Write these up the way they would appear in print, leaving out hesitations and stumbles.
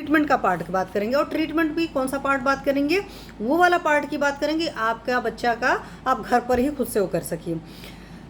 Treatment का part की बात करेंगे। और ट्रीटमेंट भी कौन सा पार्ट बात करेंगे, वो वाला पार्ट की बात करेंगे आपका बच्चा का आप घर पर ही खुद से वो कर सकिए।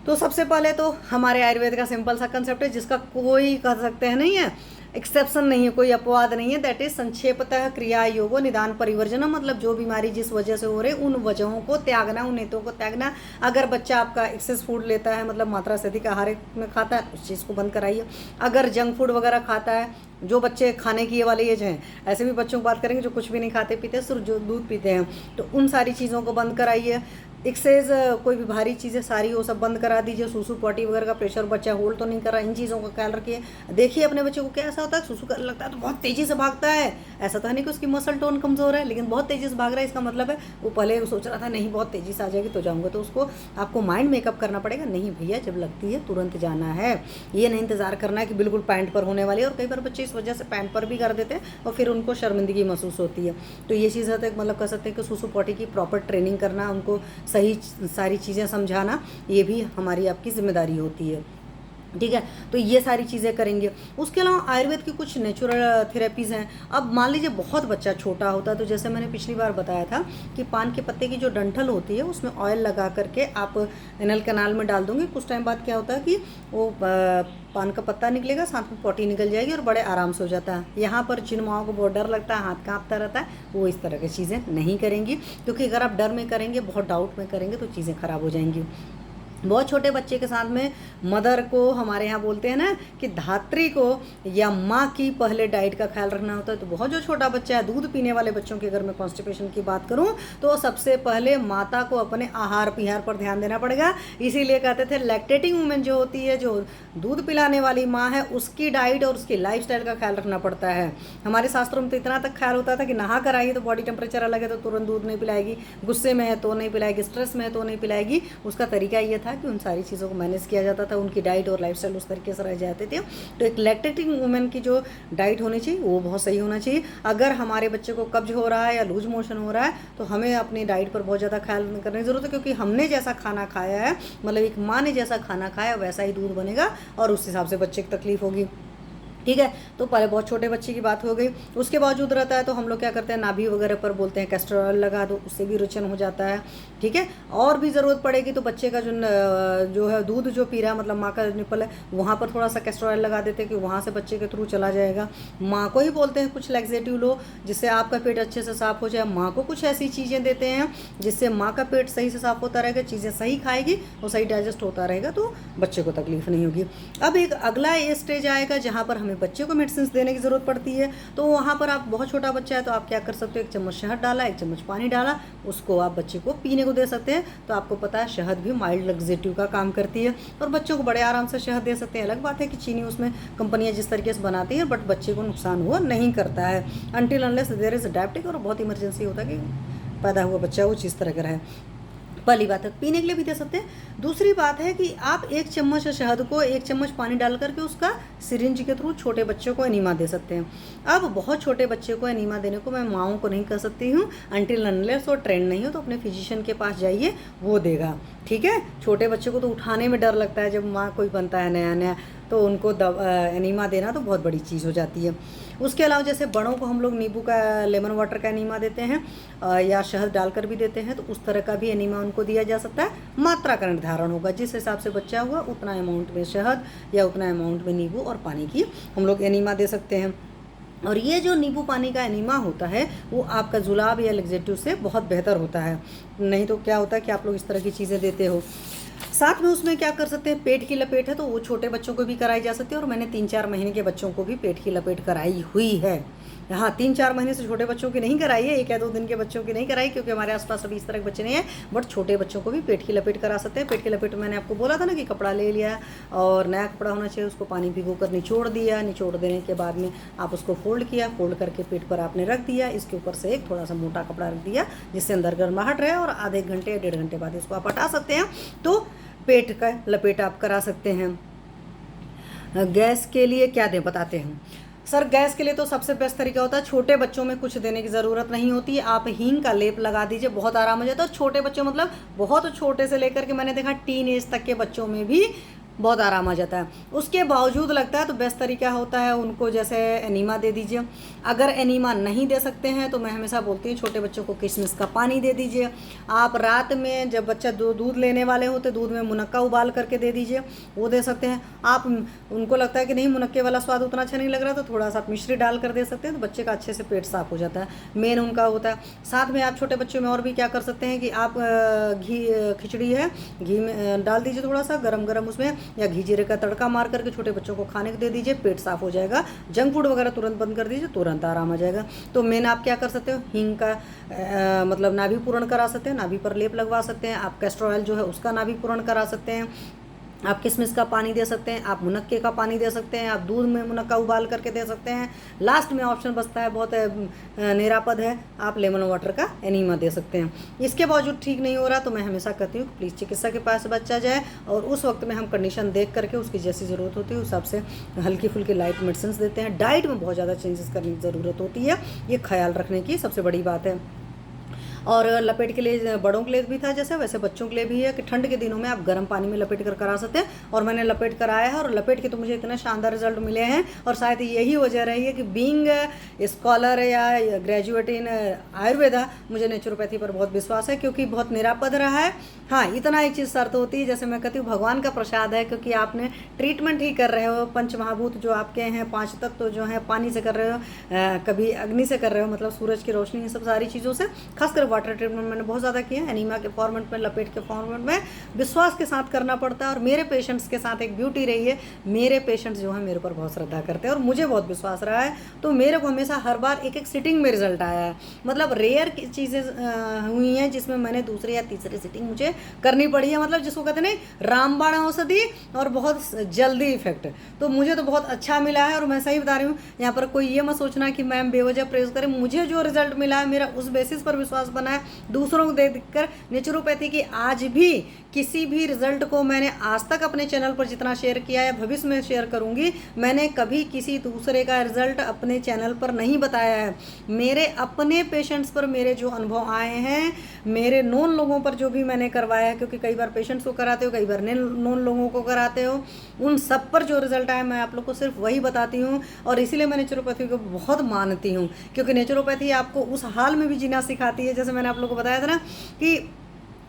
तो सबसे पहले तो हमारे आयुर्वेद का सिंपल सा कंसेप्ट है, जिसका कोई कह सकते हैं नहीं है, एक्सेप्शन नहीं है, कोई अपवाद नहीं है। दैट इज संक्षेपतः क्रिया योगो निदान परिवर्जन, मतलब जो बीमारी जिस वजह से हो रही उन वजहों को त्यागना, उन हेतुओं को त्यागना। अगर बच्चा आपका एक्सेस फूड लेता है, मतलब मात्रा से अधिक आहार में खाता है, उस चीज़ को बंद कराइए। अगर जंक फूड वगैरह खाता है, जो बच्चे खाने की ये वाली एज हैं, ऐसे भी बच्चों की बात करेंगे जो कुछ भी नहीं खाते पीते, सिर्फ जो दूध पीते हैं, तो उन सारी चीज़ों को बंद कराइए। एक्सेस कोई भी भारी चीज़ें सारी वो सब बंद करा दीजिए। सूसू पॉटी वगैरह का प्रेशर बच्चा होल्ड तो नहीं कर रहा, इन चीज़ों का ख्याल रखिए। देखिए अपने बच्चे को क्या ऐसा होता है, सूसू कर लगता है तो बहुत तेज़ी से भागता है। ऐसा तो है नहीं कि उसकी मसल टोन कमज़ोर है, लेकिन बहुत तेज़ी से भाग रहा है, इसका मतलब है वो पहले सोच रहा था नहीं बहुत तेज़ी से आ जाएगी तो जाऊँगा। तो उसको आपको माइंड मेकअप करना पड़ेगा, नहीं भैया जब लगती है तुरंत जाना है, ये नहीं इंतज़ार करना है कि बिल्कुल पैंट पर होने वाली है। और कई बार बच्चे इस वजह से पैंट पर भी कर देते हैं और फिर उनको शर्मिंदगी महसूस होती है। तो ये चीज़ है, मतलब कह सकते हैं कि सूसू पॉटी की प्रॉपर ट्रेनिंग करना, उनको सही सारी चीज़ें समझाना, ये भी हमारी आपकी जिम्मेदारी होती है। ठीक है, तो ये सारी चीज़ें करेंगे। उसके अलावा आयुर्वेद की कुछ नेचुरल थेरेपीज़ हैं। अब मान लीजिए बहुत बच्चा छोटा होता है, तो जैसे मैंने पिछली बार बताया था कि पान के पत्ते की जो डंठल होती है उसमें ऑयल लगा करके आप एनल कैनाल में डाल दूँगी। कुछ टाइम बाद क्या होता है कि वो पान का पत्ता निकलेगा, साथ में पॉटी निकल जाएगी और बड़े आराम से हो जाता है। यहाँ पर जिन माओं को बहुत डर लगता है, हाथ काँपता रहता है, वो इस तरह की चीज़ें नहीं करेंगी, क्योंकि अगर आप डर में करेंगे, बहुत डाउट में करेंगे तो चीज़ें ख़राब हो जाएंगी। बहुत छोटे बच्चे के साथ में मदर को, हमारे यहाँ बोलते हैं ना कि धात्री को या माँ की पहले डाइट का ख्याल रखना होता है। तो बहुत जो छोटा बच्चा है, दूध पीने वाले बच्चों के अगर मैं कॉन्स्टिपेशन की बात करूँ तो सबसे पहले माता को अपने आहार विहार पर ध्यान देना पड़ेगा। इसीलिए कहते थे लैक्टेटिंग वूमेन जो होती है, जो दूध पिलाने वाली माँ है, उसकी डाइट और उसकी लाइफस्टाइल का ख्याल रखना पड़ता है। हमारे शास्त्रों में तो इतना तक ख्याल होता था कि नहा कर आई तो बॉडी टेम्परेचर अलग है तो तुरंत दूध नहीं पिलाएगी, गुस्से में है तो नहीं पिलाएगी, स्ट्रेस में है तो नहीं पिलाएगी। उसका तरीका ये था कि उन सारी चीज़ों को मैनेज किया जाता था, उनकी डाइट और लाइफस्टाइल उस तरीके से रह जाते थे। तो एक लैक्टेटिंग वुमेन की जो डाइट होनी चाहिए वो बहुत सही होना चाहिए। अगर हमारे बच्चे को कब्ज हो रहा है या लूज मोशन हो रहा है तो हमें अपनी डाइट पर बहुत ज़्यादा ख्याल करने की ज़रूरत है, क्योंकि हमने जैसा खाना खाया है, मतलब एक माँ ने जैसा खाना खाया वैसा ही दूध बनेगा और उस हिसाब से बच्चे को तकलीफ होगी। ठीक है, तो पहले बहुत छोटे बच्चे की बात हो गई। उसके बावजूद रहता है तो हम लोग क्या करते हैं, नाभि वगैरह पर बोलते हैं कैस्टर ऑयल लगा दो, उससे भी रुचन हो जाता है। ठीक है, और भी ज़रूरत पड़ेगी तो बच्चे का जो है दूध जो पी रहा है, मतलब माँ का निपल है, वहाँ पर थोड़ा सा कैस्टर ऑयल लगा देते हैं कि वहाँ से बच्चे के थ्रू चला जाएगा। माँ को ही बोलते हैं कुछ लैक्सेटिव लो जिससे आपका पेट अच्छे से साफ़ हो जाए। माँ को कुछ ऐसी चीज़ें देते हैं जिससे माँ का पेट सही से साफ़ होता रहेगा, चीज़ें सही खाएगी और सही डाइजेस्ट होता रहेगा, तो बच्चे को तकलीफ नहीं होगी। अब एक अगला ये स्टेज आएगा जहाँ पर हमें बच्चे को मेडिसिन देने की ज़रूरत पड़ती है। तो वहाँ पर आप बहुत छोटा बच्चा है तो आप क्या कर सकते हो, 1 चम्मच शहद डाला, 1 चम्मच पानी डाला, उसको आप बच्चे को पीने को दे सकते हैं। तो आपको पता है शहद भी माइल्ड लग्जेटिव का काम करती है और बच्चों को बड़े आराम से शहद दे सकते हैं। अलग बात है कि चीनी उसमें कंपनियां जिस तरीके से बनाती हैं, बट बच्चे को नुकसान वो नहीं करता है until unless there is diabetic और बहुत इमरजेंसी होता है कि पैदा हुआ बच्चा वो जिस तरह का रहे। पहली बात है, पीने के लिए भी दे सकते हैं। दूसरी बात है कि आप 1 चम्मच शहद को 1 चम्मच पानी डाल करके उसका सिरिंज के थ्रू छोटे बच्चों को एनीमा दे सकते हैं। अब बहुत छोटे बच्चे को एनीमा देने को मैं माओं को नहीं कह सकती हूँ, अनटिल अनलेस वो ट्रेंड नहीं हो तो अपने फिजिशियन के पास जाइए, वो देगा। ठीक है, छोटे बच्चे को तो उठाने में डर लगता है, जब माँ कोई बनता है नया नया तो उनको एनीमा देना तो बहुत बड़ी चीज़ हो जाती है। उसके अलावा जैसे बड़ों को हम लोग नींबू का, लेमन वाटर का एनीमा देते हैं या शहद डालकर भी देते हैं, तो उस तरह का भी एनीमा उनको दिया जा सकता है। मात्रा का निर्धारण होगा, जिस हिसाब से बच्चा हुआ उतना अमाउंट में शहद या उतना अमाउंट में नींबू और पानी की हम लोग एनीमा दे सकते हैं। और ये जो नींबू पानी का एनीमा होता है वो आपका जुलाब या लग्जेटिव से बहुत बेहतर होता है। नहीं तो क्या होता है कि आप लोग इस तरह की चीज़ें देते हो। साथ में उसमें क्या कर सकते हैं, पेट की लपेट है तो वो छोटे बच्चों को भी कराई जा सकती है, और मैंने 3-4 महीने के बच्चों को भी पेट की लपेट कराई हुई है। हाँ, 3-4 महीने से छोटे बच्चों की नहीं कराई है, 1 या 2 दिन के बच्चों की नहीं कराई, क्योंकि हमारे आसपास अभी इस तरह के बच्चे नहीं हैं। बट छोटे बच्चों को भी पेट की लपेट करा सकते हैं। पेट की लपेट मैंने आपको बोला था ना कि कपड़ा ले लिया और नया कपड़ा होना चाहिए, उसको पानी भिगो कर निचोड़ दिया, निचोड़ देने के बाद में आप उसको फोल्ड किया, फोल्ड करके पेट पर आपने रख दिया, इसके ऊपर से एक थोड़ा सा मोटा कपड़ा रख दिया जिससे अंदर गर्माहट रहे, और आधे घंटे या 1.5 घंटे बाद इसको आप हटा सकते हैं। तो पेट का लपेट आप करा सकते हैं। गैस के लिए क्या दें बताते हैं सर। गैस के लिए तो सबसे बेस्ट तरीका होता है, छोटे बच्चों में कुछ देने की ज़रूरत नहीं होती है, आप हींग का लेप लगा दीजिए, बहुत आराम हो जाता है। और छोटे बच्चों मतलब बहुत छोटे से लेकर के मैंने देखा टीन एज तक के बच्चों में भी बहुत आराम आ जाता है। उसके बावजूद लगता है तो बेस्ट तरीका होता है उनको जैसे एनीमा दे दीजिए। अगर एनीमा नहीं दे सकते हैं तो मैं हमेशा बोलती हूँ छोटे बच्चों को किशमिश का पानी दे दीजिए। आप रात में जब बच्चा दूध लेने वाले होते दूध में मुनक्का उबाल करके दे दीजिए, वो दे सकते हैं आप। उनको लगता है कि नहीं मुनक्के वाला स्वाद उतना अच्छा नहीं लग रहा तो थोड़ा सा मिश्री डाल कर दे सकते हैं, तो बच्चे का अच्छे से पेट साफ हो जाता है, मेन उनका होता है। साथ में आप छोटे बच्चों में और भी क्या कर सकते हैं कि आप घी खिचड़ी है घी में डाल दीजिए थोड़ा सा गरम गरम उसमें, या घी जीरे का तड़का मार करके छोटे बच्चों को खाने को दे दीजिए, पेट साफ हो जाएगा। जंक फूड वगैरह तुरंत बंद कर दीजिए, तुरंत आराम आ जाएगा। तो मेन आप क्या कर सकते हो, हींग का मतलब नाभि पूर्ण करा सकते हैं, नाभि पर लेप लगवा सकते हैं। आप कैस्टर ऑयल जो है उसका नाभि पूर्ण करा सकते हैं। आप किशमिश का पानी दे सकते हैं, आप मुनक्के का पानी दे सकते हैं, आप दूध में मुनक्का उबाल करके दे सकते हैं। लास्ट में ऑप्शन बचता है, बहुत निरापद है, आप लेमन वाटर का एनीमा दे सकते हैं। इसके बावजूद ठीक नहीं हो रहा तो मैं हमेशा कहती हूँ प्लीज़ चिकित्सक के पास बच्चा जाए, और उस वक्त में हम कंडीशन देख करके उसकी जैसी ज़रूरत होती है उस हिसाब से हल्की फुल्की लाइट मेडिसिन देते हैं। डाइट में बहुत ज़्यादा चेंजेस करने की ज़रूरत होती है, ये ख्याल रखने की सबसे बड़ी बात है। और लपेट के लिए बड़ों के लिए भी था जैसे, वैसे बच्चों के लिए भी है कि ठंड के दिनों में आप गर्म पानी में लपेट कर करा सकते हैं। और मैंने लपेट कर आया है और लपेट के तो मुझे इतने शानदार रिजल्ट मिले हैं, और शायद यही वजह रही है कि बीइंग स्कॉलर या ग्रेजुएट इन आयुर्वेदा, मुझे नेचुरोपैथी पर बहुत विश्वास है क्योंकि बहुत निरापद रहा है। हाँ, इतना एक चीज़ शर्त होती है, जैसे मैं कहती हूँ भगवान का प्रसाद है, क्योंकि आपने ट्रीटमेंट ही कर रहे हो, पंच महाभूत जो आपके हैं, 5 तत्व जो हैं, पानी से कर रहे हो, कभी अग्नि से कर रहे हो, मतलब सूरज की रोशनी, ये सब सारी चीज़ों से। खासकर वाटर ट्रीटमेंट मैंने बहुत ज़्यादा किया है, एनीमा के फॉर्मेट में, लपेट के फॉर्मेट में, विश्वास के साथ करना पड़ता है। और मेरे पेशेंट्स के साथ एक ब्यूटी रही है, मेरे पेशेंट्स जो हैं मेरे पर बहुत श्रद्धा करते हैं और मुझे बहुत विश्वास रहा है, तो मेरे को हमेशा हर बार एक सिटिंग में रिजल्ट आया है। मतलब रेयर चीज़ें हुई हैं जिसमें मैंने दूसरी या तीसरी सिटिंग मुझे करनी पड़ी है, मतलब जिसको कहते नहीं रामबाण औषधि और बहुत जल्दी इफेक्ट, तो मुझे तो बहुत अच्छा मिला है। और मैं सही बता रही हूँ, यहाँ पर कोई ये मत सोचना कि मैम बेवजह प्रेस करें, मुझे जो रिजल्ट मिला है मेरा उस बेसिस पर विश्वास बना है। दूसरों को देखकर नेचुरोपैथी की आज भी किसी भी रिजल्ट को मैंने आज तक अपने चैनल पर जितना शेयर किया है, भविष्य में शेयर करूंगी, मैंने कभी किसी दूसरे का रिजल्ट अपने चैनल पर नहीं बताया है। मेरे अपने पेशेंट्स पर मेरे जो अनुभव आए हैं, मेरे नॉन लोगों पर जो भी मैंने करवाया है, क्योंकि कई बार पेशेंट्स को कराते हो, कई बार नॉन लोगों को कराते हो, उन सब पर जो रिजल्ट आया मैं आप लोग को सिर्फ वही बताती हूँ। और इसीलिए मैं नेचुरोपैथी को बहुत मानती हूँ, क्योंकि नेचुरोपैथी आपको उस हाल में भी जीना सिखाती है। जैसे मैंने आप लोग को बताया था ना कि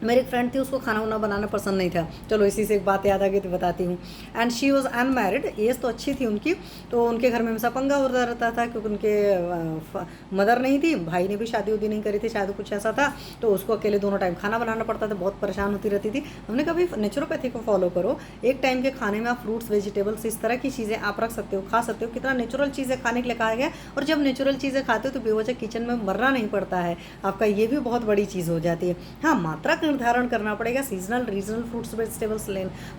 मेरी एक फ्रेंड थी, उसको खाना वाना बनाना पसंद नहीं था, चलो इसी से एक बात याद आ गई तो बताती हूँ। And she was unmarried, age तो अच्छी थी उनकी, तो उनके घर में हमेशा पंगा होता रहता था, क्योंकि उनके मदर नहीं थी, भाई ने भी शादी उदी नहीं करी थी, शायद कुछ ऐसा था, तो उसको अकेले दोनों टाइम खाना बनाना पड़ता था, बहुत परेशान होती रहती थी। हमने कहा भाई नेचुरोपैथी को फॉलो करो, एक टाइम के खाने में आप फ्रूट्स वेजिटेबल्स इस तरह की चीज़ें आप रख सकते हो, खा सकते हो, कितना नेचुरल चीज़ें खाने के लिए कहा गया। और जब नेचुरल चीज़ें खाते हो तो बेवजह किचन में मरना नहीं पड़ता है आपका, ये भी बहुत बड़ी चीज़ हो जाती है। हाँ, मात्रा निर्धारण करना पड़ेगा, सीजनल रीजनल फ्रूट्स वेजिटेबल्स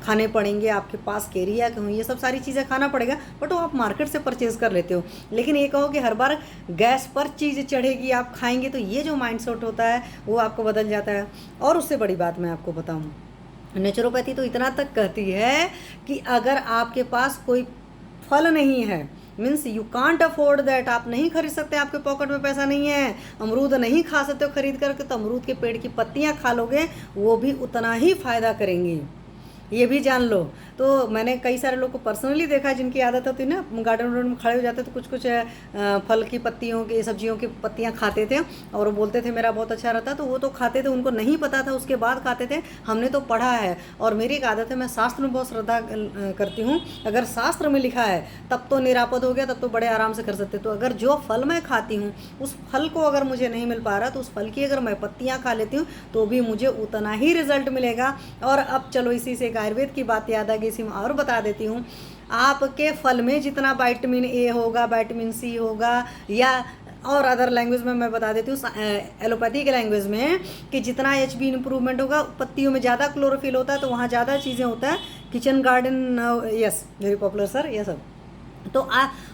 खाने पड़ेंगे, आपके पास केरिया कहूँ, ये सब सारी चीज़ें खाना पड़ेगा, बट वो आप मार्केट से परचेज कर लेते हो। लेकिन ये कहो कि हर बार गैस पर चीज़ चढ़ेगी आप खाएंगे, तो ये जो माइंडसेट होता है वो आपको बदल जाता है। और उससे बड़ी बात मैं आपको बताऊँ, नेचुरोपैथी तो इतना तक कहती है कि अगर आपके पास कोई फल नहीं है, means you can't afford that, आप नहीं खरीद सकते, आपके पॉकेट में पैसा नहीं है, अमरूद नहीं खा सकते हो खरीद करके, तो अमरूद के पेड़ की पत्तियां खा लोगे, वो भी उतना ही फायदा करेंगी, ये भी जान लो। तो मैंने कई सारे लोग को पर्सनली देखा जिनकी आदत होती है ना, गार्डन में खड़े हो जाते तो कुछ कुछ फल की पत्तियों की, सब्जियों की पत्तियां खाते थे और वो बोलते थे मेरा बहुत अच्छा रहता, तो वो तो खाते थे, उनको नहीं पता था, उसके बाद खाते थे। हमने तो पढ़ा है, और मेरी एक आदत है, मैं शास्त्र में बहुत श्रद्धा करती हूँ। अगर शास्त्र में लिखा है तब तो निरापद हो गया, तब तो बड़े आराम से कर सकते। तो अगर जो फल मैं खाती हूँ उस फल को अगर मुझे नहीं मिल पा रहा, तो उस फल की अगर मैं पत्तियाँ खा लेती हूँ तो भी मुझे उतना ही रिजल्ट मिलेगा। और अब चलो इसी से एक आयुर्वेद की बात याद आ गई, इसी में और बता देती हूँ। आपके फल में जितना विटामिन ए होगा, विटामिन सी होगा, या और अदर लैंग्वेज में मैं बता देती हूँ, एलोपैथी के लैंग्वेज में, कि जितना एचबी इंप्रूवमेंट होगा, पत्तियों में ज़्यादा क्लोरोफिल होता है, तो वहाँ ज़्यादा चीज़ें होता है। Kitchen garden, yes very popular sir, ये सब। तो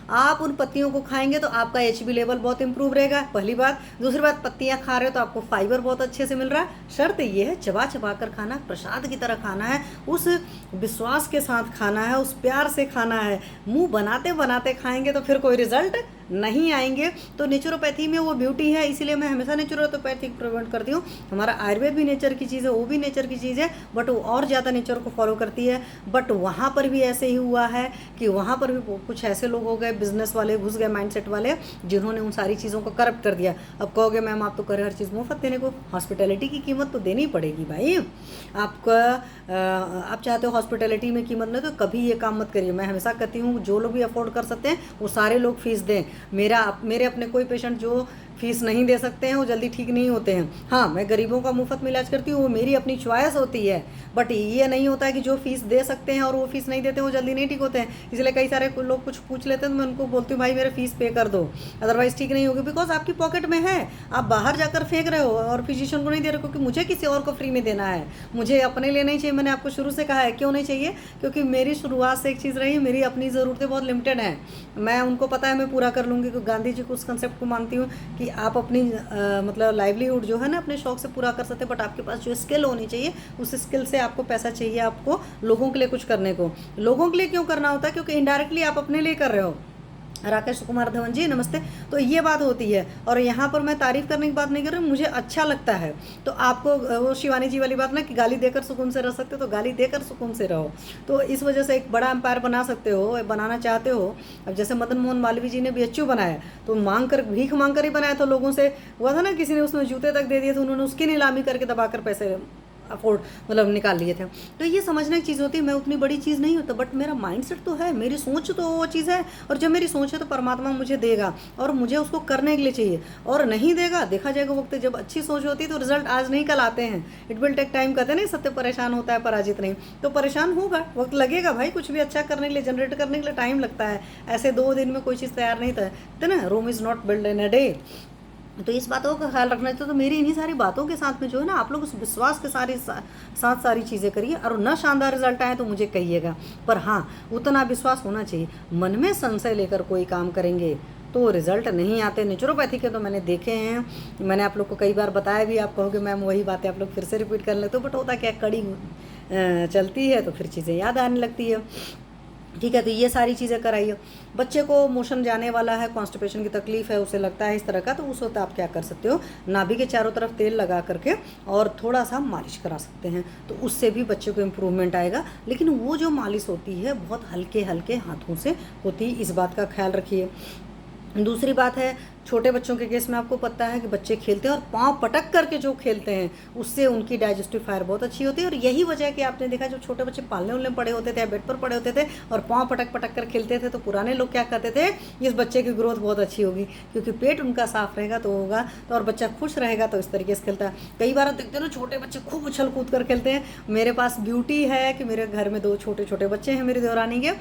आप उन पत्तियों को खाएंगे तो आपका HB लेवल बहुत इंप्रूव रहेगा, पहली बात। दूसरी बात, पत्तियां खा रहे हो तो आपको फाइबर बहुत अच्छे से मिल रहा है। शर्त ये है चबा चबा कर खाना, प्रसाद की तरह खाना है, उस विश्वास के साथ खाना है, उस प्यार से खाना है। मुंह बनाते बनाते खाएंगे तो फिर कोई रिजल्ट नहीं आएंगे। तो नेचुरोपैथी में वो ब्यूटी है, इसीलिए मैं हमेशा नेचुरोपैथी प्रिवेंट करती हूँ। हमारा आयुर्वेद भी नेचर की चीज़ है, वो भी नेचर की चीज़ है, बट वो और ज़्यादा नेचर को फॉलो करती है। बट वहाँ पर भी ऐसे ही हुआ है कि वहाँ पर भी कुछ ऐसे लोग हो गए, बिजनेस वाले घुस गए, माइंडसेट वाले, जिन्होंने उन सारी चीज़ों को करप्ट कर दिया। अब कहोगे मैम आप तो करे हर चीज़ मुफ्त देने को, हॉस्पिटैलिटी की कीमत तो देनी पड़ेगी भाई। आपका आप चाहते हो हॉस्पिटैलिटी में कीमत नहीं, तो कभी ये काम मत करिए। मैं हमेशा कहती हूँ जो लोग भी अफोर्ड कर सकते हैं वो सारे लोग फीस दें। मेरे अपने कोई पेशेंट जो फीस नहीं दे सकते हैं वो जल्दी ठीक नहीं होते हैं। हाँ, मैं गरीबों का मुफ्त में इलाज करती हूँ, वो मेरी अपनी चॉइस होती है। बट ये नहीं होता है कि जो फीस दे सकते हैं और वो फीस नहीं देते वो जल्दी नहीं ठीक होते हैं। इसलिए कई सारे लोग कुछ पूछ लेते हैं तो मैं उनको बोलती हूँ भाई मेरे फीस पे कर दो, अदरवाइज ठीक नहीं होगी। बिकॉज आपकी पॉकेट में है, आप बाहर जाकर फेंक रहे हो और फिजिशियन को नहीं दे रहे, क्योंकि मुझे किसी और को फ्री में देना है, मुझे अपने लिए नहीं चाहिए। मैंने आपको शुरू से कहा है क्यों नहीं चाहिए, क्योंकि मेरी शुरुआत से एक चीज़ रही, मेरी अपनी ज़रूरतें बहुत लिमिटेड हैं। मैं उनको पता है मैं पूरा कर लूँगी, क्योंकि गांधी जी को उस कंसेप्ट को मानती हूँ कि आप अपनी मतलब लाइवलीहुड जो है ना अपने शौक से पूरा कर सकते हैं, बट आपके पास जो स्किल होनी चाहिए उस स्किल से आपको पैसा चाहिए, आपको लोगों के लिए कुछ करने को। लोगों के लिए क्यों करना होता है, क्योंकि इनडायरेक्टली आप अपने लिए कर रहे हो। राकेश कुमार धवन जी नमस्ते। तो ये बात होती है, और यहाँ पर मैं तारीफ करने की बात नहीं कर रही हूँ, मुझे अच्छा लगता है। तो आपको वो शिवानी जी वाली बात ना कि गाली देकर सुकून से रह सकते हो, तो गाली देकर सुकून से रहो। तो इस वजह से एक बड़ा एम्पायर बना सकते हो, बनाना चाहते हो। अब जैसे मदन मोहन मालवीय जी ने BHU बनाया, तो भीख मांग कर ही बनाया, तो लोगों से हुआ था ना, किसी ने उसमें जूते तक दे दिए थे, उन्होंने उसकी नीलामी करके दबाकर पैसे अफोर्ड मतलब निकाल लिए थे। तो ये समझने की चीज़ होती है, मैं उतनी बड़ी चीज़ नहीं होता, बट मेरा माइंडसेट तो है, मेरी सोच तो वो चीज़ है। और जब मेरी सोच है तो परमात्मा मुझे देगा, और मुझे उसको करने के लिए चाहिए। और नहीं देगा, देखा जाएगा वक्त। जब अच्छी सोच होती है तो रिजल्ट आज नहीं कल आते हैं। इट विल टेक टाइम, कहते हैं नहीं, सत्य परेशान होता है पराजित नहीं। तो परेशान होगा, वक्त लगेगा भाई, कुछ भी अच्छा करने के लिए, जनरेट करने के लिए टाइम लगता है। ऐसे 2 दिन में कोई चीज़ तैयार नहीं था ना, Rome is not build in a day. तो इस बातों का ख्याल रखना चाहिए। तो मेरी इन्हीं सारी बातों के साथ में जो है ना, आप लोग उस विश्वास के साथ सारी चीज़ें करिए, और न शानदार रिजल्ट आए तो मुझे कहिएगा, पर हाँ उतना विश्वास होना चाहिए। मन में संशय लेकर कोई काम करेंगे तो रिजल्ट नहीं आते। नेचुरोपैथी के तो मैंने देखे हैं, मैंने आप लोग को कई बार बताया भी। आप कहोगे मैम वही बातें आप लोग फिर से रिपीट कर लेते हो, बट होता क्या, कड़ी चलती है तो फिर चीज़ें याद आने लगती है। ठीक है, तो ये सारी चीज़ें कराइए। बच्चे को मोशन जाने वाला है, कॉन्स्टिपेशन की तकलीफ है, उसे लगता है इस तरह का, तो उस वक्त आप क्या कर सकते हो, नाभि के चारों तरफ तेल लगा करके और थोड़ा सा मालिश करा सकते हैं, तो उससे भी बच्चे को इम्प्रूवमेंट आएगा। लेकिन वो जो मालिश होती है बहुत हल्के हल्के हाथों से होती है, इस बात का ख्याल रखिए। दूसरी बात है, छोटे बच्चों के केस में आपको पता है कि बच्चे खेलते हैं और पाँव पटक करके जो खेलते हैं उससे उनकी डाइजेस्टिव फायर बहुत अच्छी होती है। और यही वजह है कि आपने देखा जब छोटे बच्चे पालने उलने पड़े होते थे या बेड पर पड़े होते थे और पाँव पटक पटक कर खेलते थे, तो पुराने लोग क्या कहते थे, इस बच्चे की ग्रोथ बहुत अच्छी होगी, क्योंकि पेट उनका साफ रहेगा तो होगा, तो और बच्चा खुश रहेगा तो इस तरीके से खेलता है। कई बार देखते हो ना छोटे बच्चे खूब उछल कूद कर खेलते हैं। मेरे पास ब्यूटी है कि मेरे घर में 2 छोटे छोटे बच्चे हैं मेरी देवरानी के,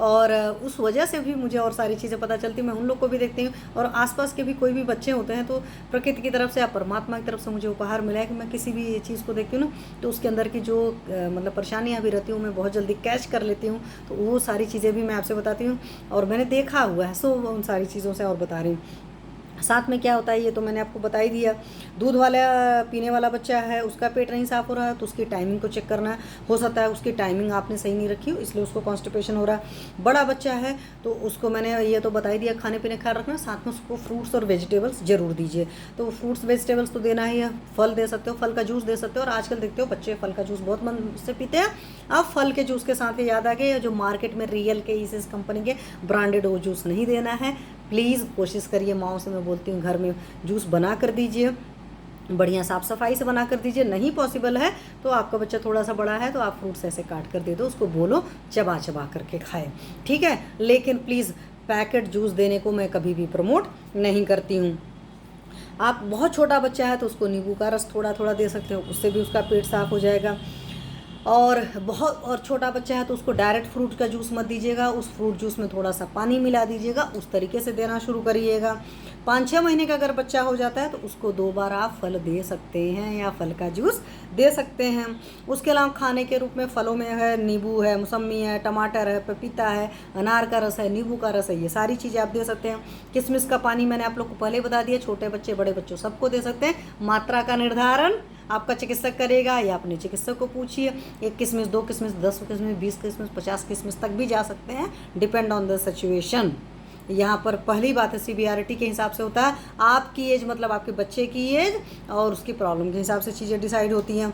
और उस वजह से भी मुझे और सारी चीज़ें पता चलती, मैं उन लोग को भी देखती हूँ। और आसपास के भी कोई भी बच्चे होते हैं, तो प्रकृति की तरफ से या परमात्मा की तरफ से मुझे उपहार मिला है कि मैं किसी भी चीज़ को देखती हूँ ना, तो उसके अंदर की जो मतलब परेशानियाँ भी रहती हूँ मैं बहुत जल्दी कैच कर लेती हूँ। तो वो सारी चीज़ें भी मैं आपसे बताती हूँ, और मैंने देखा हुआ है, सो उन सारी चीज़ों से और बता रही हूँ। साथ में क्या होता है ये तो मैंने आपको बता ही दिया। दूध वाला पीने वाला बच्चा है, उसका पेट नहीं साफ़ हो रहा है तो उसकी टाइमिंग को चेक करना है। हो सकता है उसकी टाइमिंग आपने सही नहीं रखी हो, इसलिए उसको कॉन्स्टिपेशन हो रहा है। बड़ा बच्चा है तो उसको मैंने ये तो बता ही दिया, खाने पीने ख्याल रखना, साथ में उसको फ्रूट्स और वेजिटेबल्स जरूर दीजिए। तो फ्रूट्स वेजिटेबल्स तो देना ही है, फल दे सकते हो, फल का जूस दे सकते हो। और आजकल देखते हो बच्चे फल का जूस बहुत मन से पीते हैं। अब फल के जूस के साथ याद आ गया, जो मार्केट में रियल के इस कंपनी के ब्रांडेड वो जूस नहीं देना है। प्लीज़ कोशिश करिए, माओ से मैं बोलती हूँ, घर में जूस बना कर दीजिए, बढ़िया साफ़ सफाई से बना कर दीजिए। नहीं पॉसिबल है तो आपका बच्चा थोड़ा सा बड़ा है तो आप फ्रूट्स ऐसे काट कर दे दो, उसको बोलो चबा चबा करके खाए, ठीक है। लेकिन प्लीज़ पैकेट जूस देने को मैं कभी भी प्रमोट नहीं करती हूँ। आप बहुत छोटा बच्चा है तो उसको नींबू का रस थोड़ा थोड़ा दे सकते हो, उससे भी उसका पेट साफ़ हो जाएगा। और बहुत छोटा बच्चा है तो उसको डायरेक्ट फ्रूट का जूस मत दीजिएगा, उस फ्रूट जूस में थोड़ा सा पानी मिला दीजिएगा, उस तरीके से देना शुरू करिएगा। 5-6 महीने का अगर बच्चा हो जाता है तो उसको 2 बार आप फल दे सकते हैं या फल का जूस दे सकते हैं। उसके अलावा खाने के रूप में फलों में है नींबू है, मौसम्मी है, टमाटर है, पपीता है, अनार का रस है, नींबू का रस है, ये सारी चीज़ें आप दे सकते हैं। किशमिश का पानी मैंने आप लोग को पहले बता दिया, छोटे बच्चे बड़े बच्चों सबको दे सकते हैं। मात्रा का निर्धारण आपका चिकित्सक करेगा या अपने चिकित्सक को पूछिए। 1 किशमिश, 2 किशमिश, 10 किशमिश, 20 किशमिश, 50 किशमिश तक भी जा सकते हैं, डिपेंड ऑन द सिचुएशन। यहाँ पर पहली बात है सीवियरिटी के हिसाब से होता है, आपकी एज मतलब आपके बच्चे की एज और उसकी प्रॉब्लम के हिसाब से चीज़ें डिसाइड होती हैं।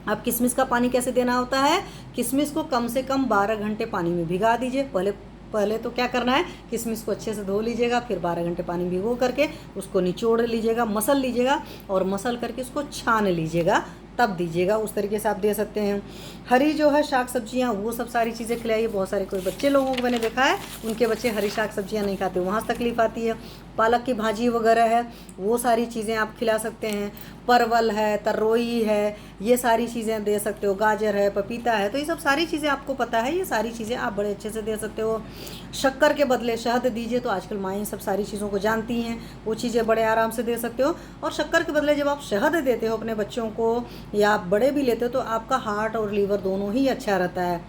अब किशमिश का पानी कैसे देना होता है, किशमिश को कम से कम 12 घंटे पानी में भिगा दीजिए। पहले तो क्या करना है, किशमिश को अच्छे से धो लीजिएगा, फिर 12 घंटे पानी भिगो करके उसको निचोड़ लीजिएगा, मसल लीजिएगा और मसल करके उसको छान लीजिएगा, तब दीजिएगा। उस तरीके से आप दे सकते हैं। हरी जो है शाक सब्जियां, वो सब सारी चीज़ें खिलाइए। बहुत सारे कोई बच्चे लोगों को मैंने देखा है उनके बच्चे हरी शाक सब्जियां नहीं खाते, वहाँ से तकलीफ आती है। पालक की भाजी वगैरह है, वो सारी चीज़ें आप खिला सकते हैं। परवल है, तरोई है, ये सारी चीज़ें दे सकते हो। गाजर है, पपीता है, तो ये सब सारी चीज़ें आपको पता है, ये सारी चीज़ें आप बड़े अच्छे से दे सकते हो। शक्कर के बदले शहद दीजिए, तो आजकल माएँ सब सारी चीज़ों को जानती हैं, वो चीज़ें बड़े आराम से दे सकते हो। और शक्कर के बदले जब आप शहद देते हो अपने बच्चों को या आप बड़े भी लेते हो तो आपका हार्ट और लीवर दोनों ही अच्छा रहता है।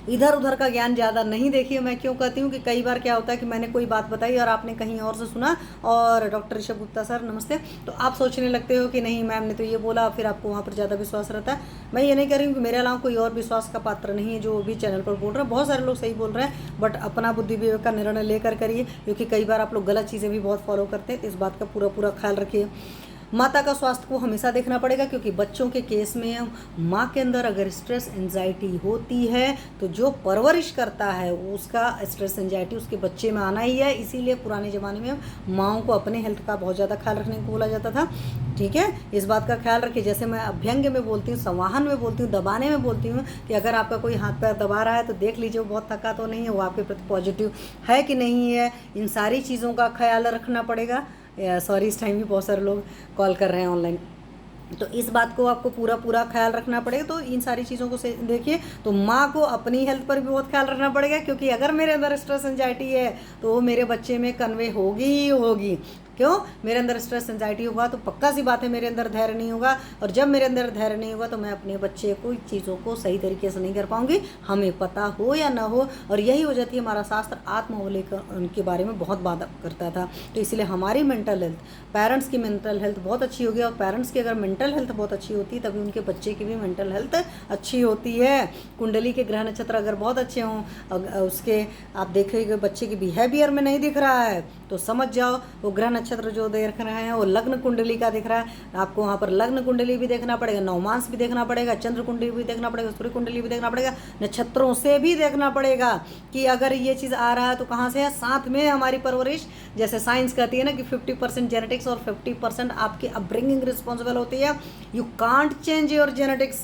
इधर उधर का ज्ञान ज़्यादा नहीं देखिए। मैं क्यों कहती हूँ कि कई बार क्या होता है कि मैंने कोई बात बताई और आपने कहीं और से सुना, और डॉक्टर ऋषभ गुप्ता सर नमस्ते, तो आप सोचने लगते हो कि नहीं मैम ने तो ये बोला, फिर आपको वहाँ पर ज़्यादा विश्वास रहता है। मैं ये नहीं कह रही हूँ कि मेरे अलावा कोई और विश्वास का पात्र नहीं है जो भी चैनल पर बोल रहे हैं, बहुत सारे लोग सही बोल रहे हैं, बट अपना बुद्धि विवेक का निर्णय लेकर करिए, क्योंकि कई बार आप लोग गलत चीज़ें भी बहुत फॉलो करते हैं। तो इस बात का पूरा ख्याल रखिए। माता का स्वास्थ्य को हमेशा देखना पड़ेगा, क्योंकि बच्चों के केस में माँ के अंदर अगर स्ट्रेस एंजाइटी होती है तो जो परवरिश करता है उसका स्ट्रेस एंजाइटी उसके बच्चे में आना ही है। इसीलिए पुराने ज़माने में माँओं को अपने हेल्थ का बहुत ज़्यादा ख्याल रखने को बोला जाता था। ठीक है, इस बात का ख्याल रखिए। जैसे मैं अभ्यंग में बोलती हूँ, संवाहन में बोलती हूँ, दबाने में बोलती हूँ कि अगर आपका कोई हाथ पैर दबा रहा है तो देख लीजिए वो बहुत थका तो नहीं है, वो आपके प्रति पॉजिटिव है कि नहीं है। इन सारी चीज़ों का ख्याल रखना पड़ेगा। सॉरी, इस टाइम भी बहुत सारे लोग कॉल कर रहे हैं ऑनलाइन, तो इस बात को आपको पूरा ख्याल रखना पड़ेगा। तो इन सारी चीज़ों को देखिए, तो माँ को अपनी हेल्थ पर भी बहुत ख्याल रखना पड़ेगा, क्योंकि अगर मेरे अंदर स्ट्रेस एंजाइटी है तो वो मेरे बच्चे में कन्वे होगी ही होगी। क्यों, मेरे अंदर स्ट्रेस एंजाइटी होगा तो पक्का सी बात है मेरे अंदर धैर्य नहीं होगा, और जब मेरे अंदर धैर्य नहीं होगा तो मैं अपने बच्चे को चीज़ों को सही तरीके से नहीं कर पाऊंगी, हमें पता हो या ना हो। और यही हो जाती है, हमारा शास्त्र आत्मअवलोकन के बारे में बहुत बात करता था। तो इसलिए हमारी मेंटल हेल्थ, पेरेंट्स की मेंटल हेल्थ बहुत अच्छी होगी, और पेरेंट्स की अगर मेंटल हेल्थ बहुत अच्छी होती है तभी उनके बच्चे की भी मेंटल हेल्थ अच्छी होती है। कुंडली के ग्रह नक्षत्र अगर बहुत अच्छे हों, उसके आप देखेंगे बच्चे के बिहेवियर में नहीं दिख रहा है तो समझ जाओ वो ग्रह नक्षत्र जो देख रहे हैं वो लग्न कुंडली का दिख रहा है। आपको वहाँ पर लग्न कुंडली भी देखना पड़ेगा, नवमांश भी देखना पड़ेगा, चंद्र कुंडली भी देखना पड़ेगा, सूर्य कुंडली भी देखना पड़ेगा, नक्षत्रों से भी देखना पड़ेगा कि अगर ये चीज़ आ रहा है तो कहाँ से है। साथ में हमारी परवरिश, जैसे साइंस कहती है ना कि 50% जेनेटिक्स और 50% आपकी अपब्रिंगिंग रिस्पॉन्सिबल होती है। You can't change your genetics,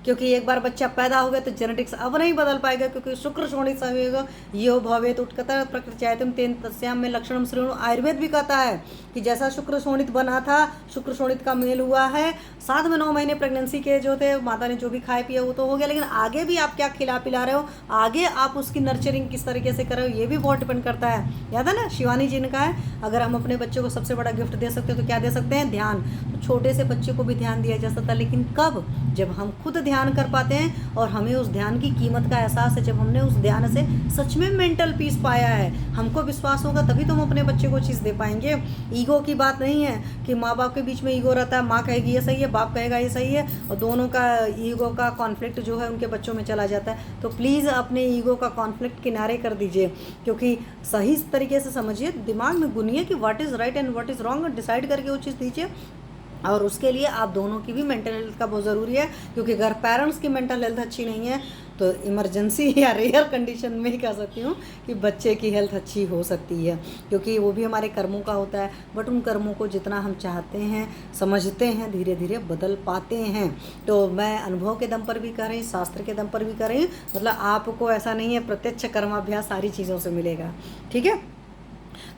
क्योंकि एक बार बच्चा पैदा हो गया तो जेनेटिक्स अब नहीं बदल पाएगा, क्योंकि शुक्र शोणित संयोग यो भवेत उत्कतर प्रकृत्यायतम तेन तस्याम में लक्षणम श्रेणु। आयुर्वेद भी कहता है कि जैसा शुक्र शोणित बना था, शुक्र शोणित का मेल हुआ है, साथ में 9 महीने प्रेगनेंसी के जो थे माता ने जो भी खाए पिया वो तो हो गया, लेकिन आगे भी आप क्या खिला पिला रहे हो, आगे आप उसकी नर्चरिंग किस तरीके से कर रहे हो, ये भी बहुत डिपेंड करता है। याद है ना, शिवानी जी ने कहा है अगर हम अपने बच्चे को सबसे बड़ा गिफ्ट दे सकते हैं तो क्या दे सकते हैं, ध्यान। तो छोटे से बच्चे को भी ध्यान दिया जा सकता है, लेकिन कब, जब हम खुद ध्यान कर पाते हैं और हमें उस ध्यान की कीमत का एहसास है, जब हमने उस ध्यान से सच में मेंटल पीस पाया है, हमको विश्वास होगा, तभी तो हम अपने बच्चे को चीज़ दे पाएंगे। ईगो की बात नहीं है कि माँ बाप के बीच में ईगो रहता है, माँ कहेगी ये सही है, बाप कहेगा ये सही है, और दोनों का ईगो का कॉन्फ्लिक्ट जो है उनके बच्चों में चला जाता है। तो प्लीज़ अपने ईगो का कॉन्फ्लिक्ट किनारे कर दीजिए, क्योंकि सही तरीके से समझिए, दिमाग में गुनिए कि what is right and what is wrong, decide करके वो चीज़ दीजिए। और उसके लिए आप दोनों की भी मेंटल हेल्थ का बहुत ज़रूरी है, क्योंकि अगर पेरेंट्स की मेंटल हेल्थ अच्छी नहीं है तो इमरजेंसी या रेयर कंडीशन में ही कह सकती हूँ कि बच्चे की हेल्थ अच्छी हो सकती है, क्योंकि वो भी हमारे कर्मों का होता है। बट उन कर्मों को जितना हम चाहते हैं, समझते हैं, धीरे धीरे बदल पाते हैं। तो मैं अनुभव के दम पर भी कर रही हूँ, शास्त्र के दम पर भी कर रही हूँ, मतलब आपको ऐसा नहीं है प्रत्यक्ष कर्माभ्यास सारी चीज़ों से मिलेगा। ठीक है,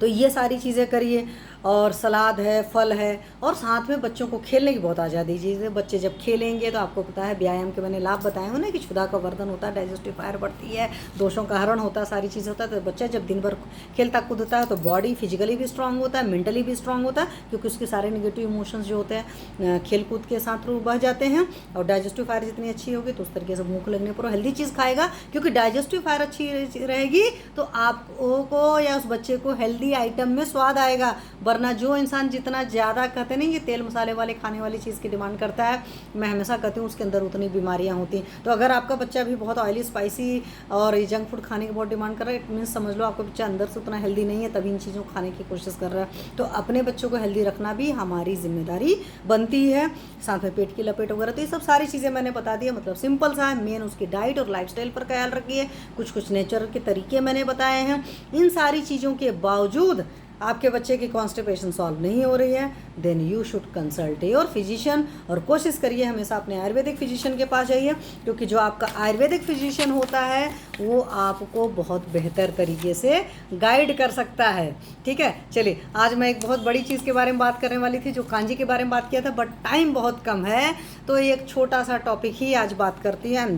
तो ये सारी चीज़ें करिए। और सलाद है, फल है, और साथ में बच्चों को खेलने की बहुत आज़ादी दीजिए। बच्चे जब खेलेंगे तो आपको पता है व्यायाम के मैंने लाभ बताए हो ना कि क्षुधा का वर्धन होता है, डाइजेस्टिव फायर बढ़ती है, दोषों का हरण होता है, सारी चीज़ होता है। तो बच्चा जब दिन भर खेलता कूदता है तो बॉडी फिजिकली भी स्ट्रांग होता है, मेंटली भी स्ट्रांग होता है, क्योंकि उसके सारे नेगेटिव इमोशंस जो होते हैं खेल कूद के साथ बह जाते हैं। और डाइजेस्टिव फायर जितनी अच्छी होगी तो उस तरीके से भूख लगने पर हेल्दी चीज़ खाएगा, क्योंकि डाइजेस्टिव फायर अच्छी रहेगी तो आपको या उस बच्चे को हेल्दी आइटम में स्वाद आएगा। वरना जो इंसान जितना ज़्यादा कहते नहीं कि तेल मसाले वाले खाने वाली चीज़ की डिमांड करता है, मैं हमेशा कहती हूँ उसके अंदर उतनी बीमारियाँ होती हैं। तो अगर आपका बच्चा भी बहुत ऑयली, स्पाइसी और जंक फूड खाने की बहुत डिमांड कर रहा है, इट मीन्स समझ लो आपका बच्चा अंदर से उतना हेल्दी नहीं है, तभी इन चीज़ों को खाने की कोशिश कर रहा है। तो अपने बच्चों को हेल्दी रखना भी हमारी जिम्मेदारी बनती है। साथ में पेट की लपेट वगैरह, तो ये सब सारी चीज़ें मैंने बता दी है। मतलब सिंपल सा है, मेन उसकी डाइट और लाइफस्टाइल पर ख्याल रखिए। कुछ नेचर के तरीके मैंने बताए हैं। इन सारी चीज़ों के बावजूद आपके बच्चे की कॉन्स्टिपेशन सॉल्व नहीं हो रही है, then you should consult your physician. और कोशिश करिए हमेशा अपने आयुर्वेदिक फिजिशियन के पास जाइए, क्योंकि जो आपका आयुर्वेदिक फिजिशियन होता है वो आपको बहुत बेहतर तरीके से गाइड कर सकता है। ठीक है, चलिए आज मैं एक बहुत बड़ी चीज़ के बारे में बात करने वाली थी, जो कांजी के बारे में बात किया था, बट टाइम बहुत कम है, तो एक छोटा सा टॉपिक ही आज बात करती है।